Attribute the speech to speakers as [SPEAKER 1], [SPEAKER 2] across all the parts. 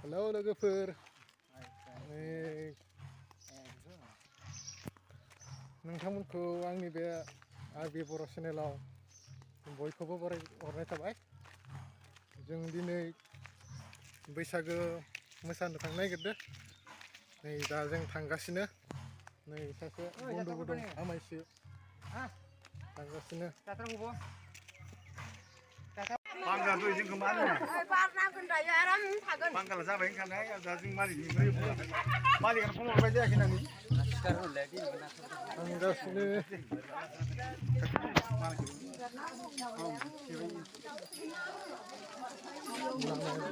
[SPEAKER 1] Halo लोगोफोर नोंथांमोनखौ आंनि बे बर' चेनेलाव बयखौबो बरायहरनाय थाबाय। जों दिनै बैसागो मोसानो थांनो नागिरदों। नै दा जों थांगासिनो। नै सासे बन्दुबो दं आमायसो थांगासिनो।
[SPEAKER 2] Bangga tuh izin kemana?
[SPEAKER 3] Parna gendaya aram थागोन.
[SPEAKER 2] Bangga जाबाय ओंखारनाय दा जों मालिकनिफ्राय मालिकआ फन हरबाय जायाखै नानि?
[SPEAKER 1] थांगासिनो।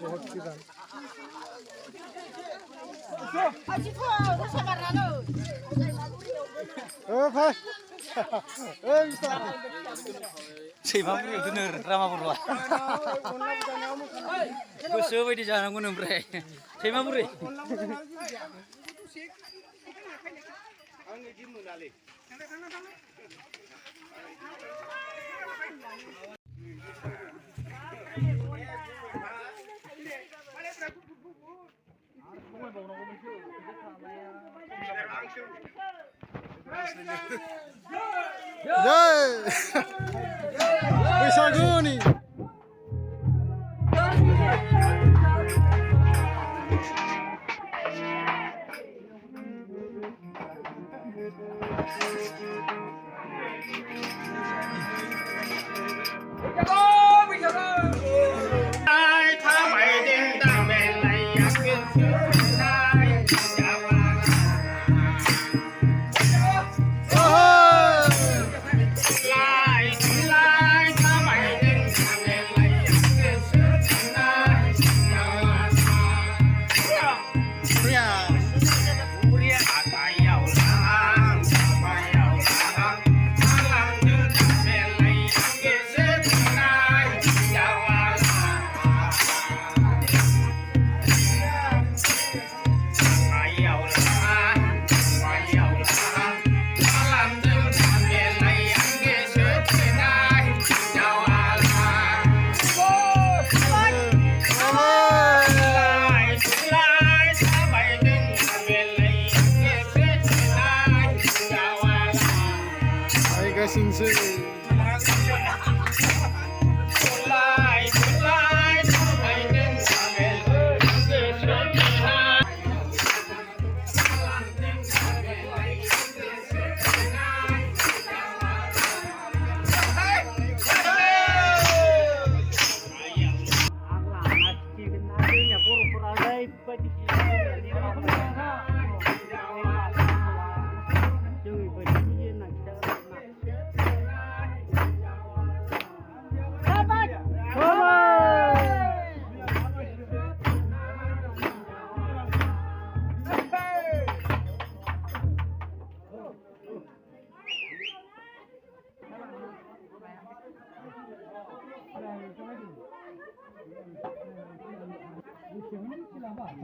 [SPEAKER 1] बहुत गोजान। भाई
[SPEAKER 4] सैमा बुरियाव दोनो रामा बर'आ गोसो बायदि जानांगौ ओमफ्राय सैमा बुरि
[SPEAKER 1] bwisagu nih.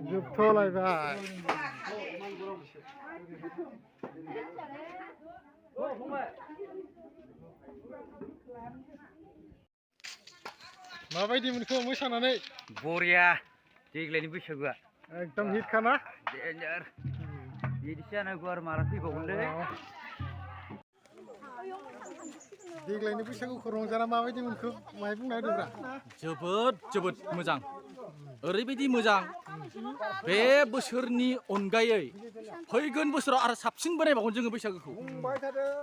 [SPEAKER 1] जोबथ'लायबाय माबायदि मोनखो मोसानानै
[SPEAKER 4] बरिया देग्लायनि बैसागुआ
[SPEAKER 1] एकदम हिट खाना
[SPEAKER 4] डेन्जार बिदिसो जानांगौ आरो मारा फैबावगोनलै
[SPEAKER 1] देग्लायनि बैसागुखौ रंजाना माबायदि मोनखो माहाय बुंना होदोब्रा
[SPEAKER 5] जोबोद मोजां ओरैबायदि मोजां बे बोसोरनि अनगायै फैगोन बोसोराव आरो साबसिन बानायबावगोन जोङो बैसागुखौ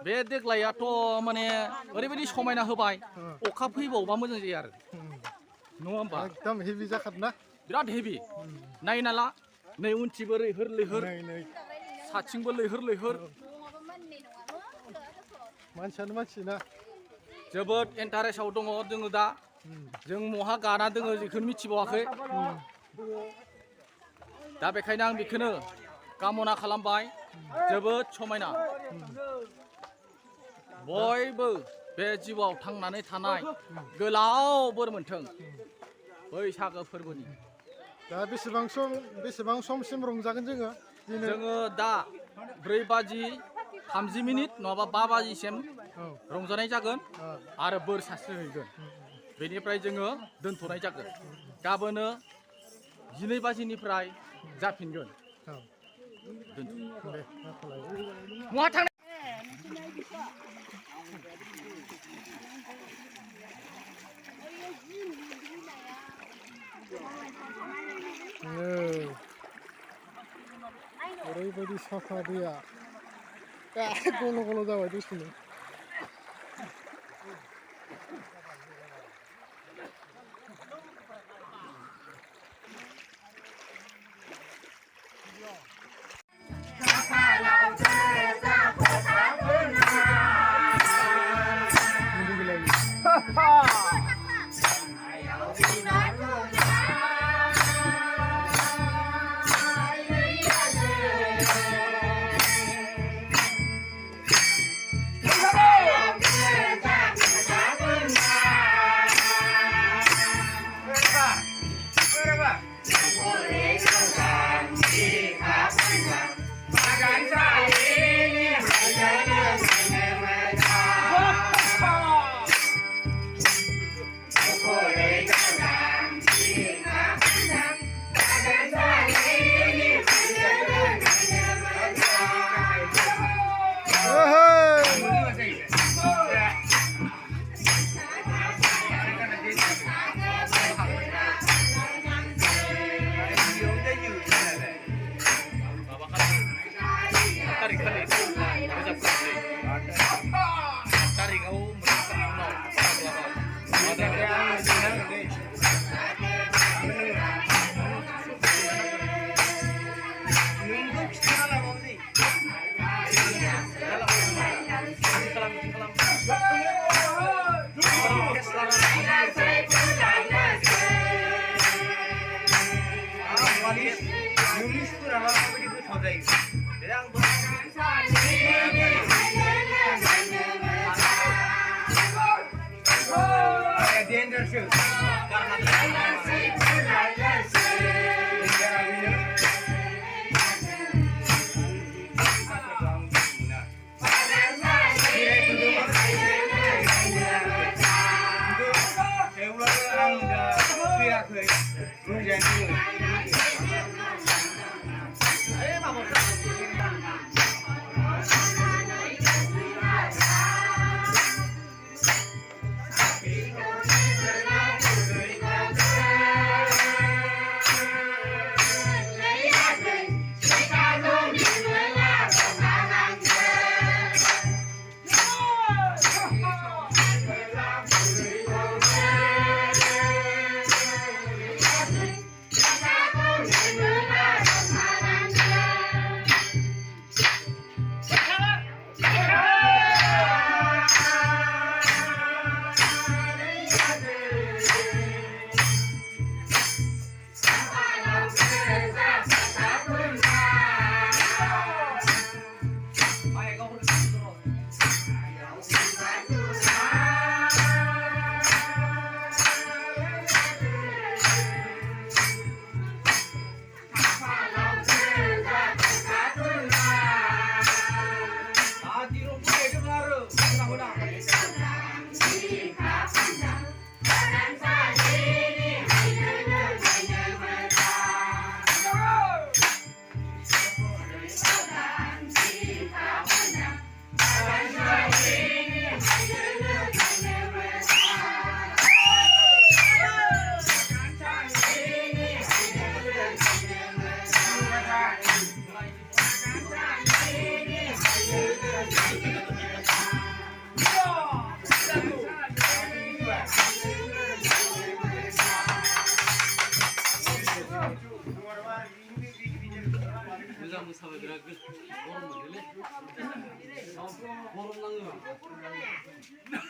[SPEAKER 5] बे देग्लायाथ' माने ओरैबायदि समायना होबाय अखा फैबावबा मोजां जायो आरो नङा होमबा
[SPEAKER 1] एकदम हेभि जाखादोना
[SPEAKER 5] बिराद हेभि नायना ला नै उनथिबो लैहोर लैहोर साथिंबो लैहोर लैहोर
[SPEAKER 1] मानसियानो मानसि ना
[SPEAKER 5] जोबोद इन्टारेस्टआव दङ जोङो दा जों महा गाना दोङो बेखौनो मिथिबावाखै दा बेखायनो आं बेखौनो कामना खालामबाय जोबोद समायना बयबो बे जिउआव थांनानै थानाय गोलाव बोर मोनथों बैसागो फोरबोनि
[SPEAKER 1] दा बेसेबां समसिम रंजागोन जोङो
[SPEAKER 5] दा 4:30 नङाबा 5 बाजिसिम रंजानाय जागोन आरो बोर सारस्रिहैगोन बेनिफ्राय जोङो दोनथ'नाय जागोन गाबोनो 12 बाजिनिफ्राय जाफिनगोन
[SPEAKER 1] औ दे मा खालाय
[SPEAKER 5] महा थांनो
[SPEAKER 1] ओरैबायदि साफा दैया गल' गल' जाबाय दसेनो
[SPEAKER 5] मोसाबाय बिराद गरम मोनदोंलै गरम नाङो